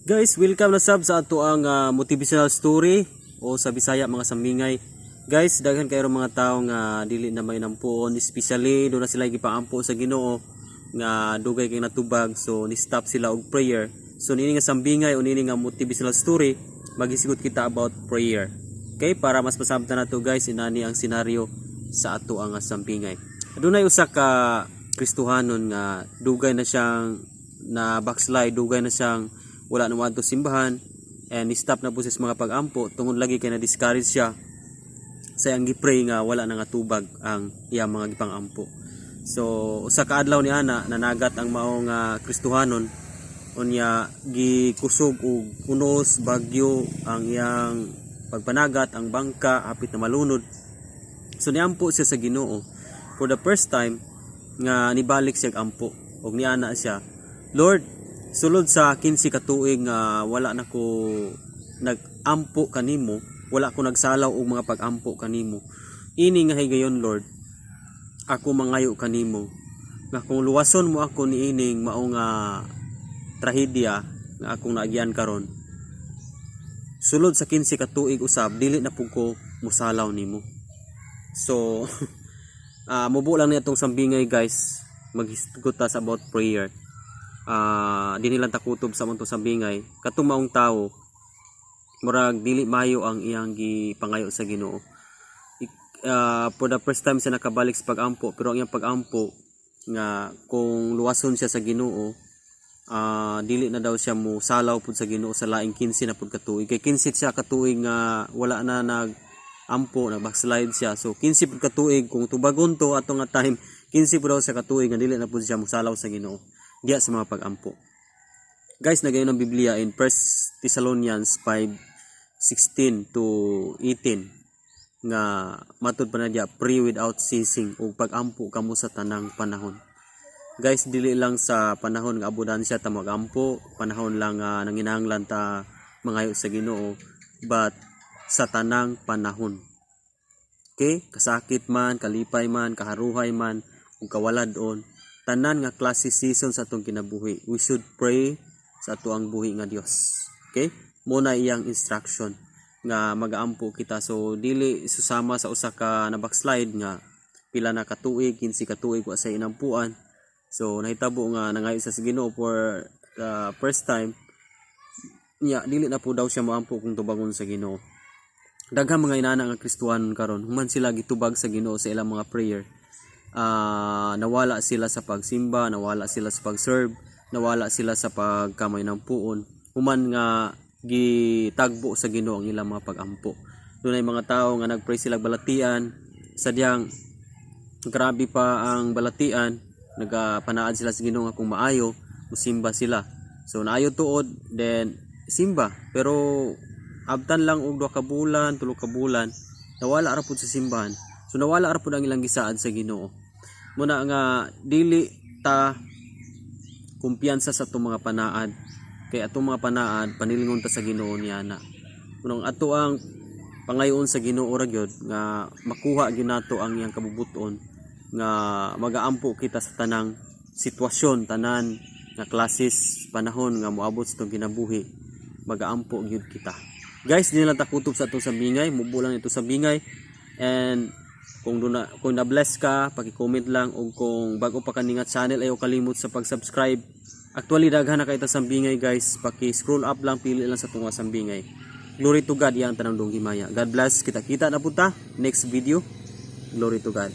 Guys, welcome na sab sa ato ang motivational story o sa Bisaya mga sambingay. Guys, daghan kayo mga tao nga dili na may nampuon, especially do na sila gipaampo sa Ginoo nga dugay kay natubag, so ni stop sila og prayer. So nini nga sambingay o nini nga motivational story, magisigot kita about prayer. Okay, para mas masabtan nato guys, inani ang senaryo sa ato ang sambingay. Adunay usa ka Kristohanon nga dugay na siyang na backslide, dugay na siyang wala na mo simbahan, and stop na po sa mga pag-ampo tungod lagi kay na discourage siya sa ang gipray nga wala na nga tubag ang iya mga gipang-ampo. So usa ka adlaw ni ana nanagat ang maong Kristohanon unya gikusog og unos bagyo ang iyang pagpanagat, ang bangka hapit na malunod. So niampo siya sa Ginoo for the first time nga nibalik siya ampo og niana siya, Lord, sulod sa 15 ka tuig nga wala na ko nag-ampo kanimo, wala ko nagsalaw og mga pag-ampo kanimo. Ini nga higayon Lord, ako mangayo kanimo nga kung luwason mo ako niining mao nga trahedya nga akong naagyan karon. Sulod sa 15 ka tuig usab dili na pud ko musalaw nimo. So mubo lang nitong sambingay guys, maghisgot ta about prayer. Di nilang takutob sa mong sambingay katong maong tao murag dili mayo ang iyang gipangayo sa Ginoo. For the first time siya nakabalik sa pag-ampo, pero ang iyang pag-ampo nga kung luwason siya sa Ginoo, dili na daw siya mo salaw pud sa Ginoo sa laing 15 na pud katuig. Kay 15 siya katuig nga wala na nag-ampo, nag-backslide siya. So 15 pud katuig kung tubagon to ato nga time, 15 pud daw siya katuig nga dili na pud siya mo salaw sa Ginoo diya sa mga pag-ampo. Guys, nagayon ang Biblia in 1 Thessalonians 5:16 to 18 nga matud pa na diya, pray without ceasing ug pag-ampo kamo sa tanang panahon. Guys, dili lang sa panahon nga abudansya ta mag-ampo, panahon lang nanginahanglan ta mangayo sa Ginoo, but sa tanang panahon. Okay? Kasakit man, kalipay man, kaharuhay man, ug kawaladon, tanan nga klase season sa atong kinabuhi, we should pray sa ato ang buhi nga Dios. Okay? Muna iyang instruction nga mag-ampo kita. So dili susama sa usa ka na backslide nga pila na katuig, 15 katuig wa sa inampuan. So nahitabo nga nangayo sa Ginoo for the first time. Dili na po daw siya moampo kung tubangon sa Ginoo. Daghang mga inana nga Kristohanon karon, human sila gitubag sa Ginoo sa ilang mga prayer. Nawala sila sa pagsimba, nawala sila sa pag-serve, nawala sila sa pagkamay ng puon, human nga gitagbo sa Ginoo ang ilang mga pag-ampo. Dunay mga tao nga nagpray sila balatian, sadyang grabe pa ang balatian, nagapanaad sila sa Ginoo nga kung maayo musimba sila. So naayo tuod, then simba, pero abtan lang og 2 ka bulan, 3 ka bulan, nawala ra pud sa simbahan. So nawala ra pud ang ilang gisaad sa Ginoo. Muna nga dili ta kumpiyansa sa atong mga panaad, kay atong mga panaad panilingon ta sa Ginoo niya na. Munang ato ang pangayoon sa Ginoo ra gyud nga makuha gyud nato ang iyang kabubuton nga magaampo kita sa tanang sitwasyon, tanan nga klases panahon nga moabot sa atong kinabuhi, magaampo gyud kita. Guys, di lang ta kutob sa atong sambingay, mubo lang ito sambingay, and kung na-bless ka, paki-comment lang, o kung bago pa kaningat channel ayaw kalimot sa pag-subscribe. Actually daghan na kay ta sambingay guys, paki-scroll up lang, pili lang sa tunga sambingay. Glory to God, yang tanang dong himaya. God bless, kita-kita na punta next video. Glory to God.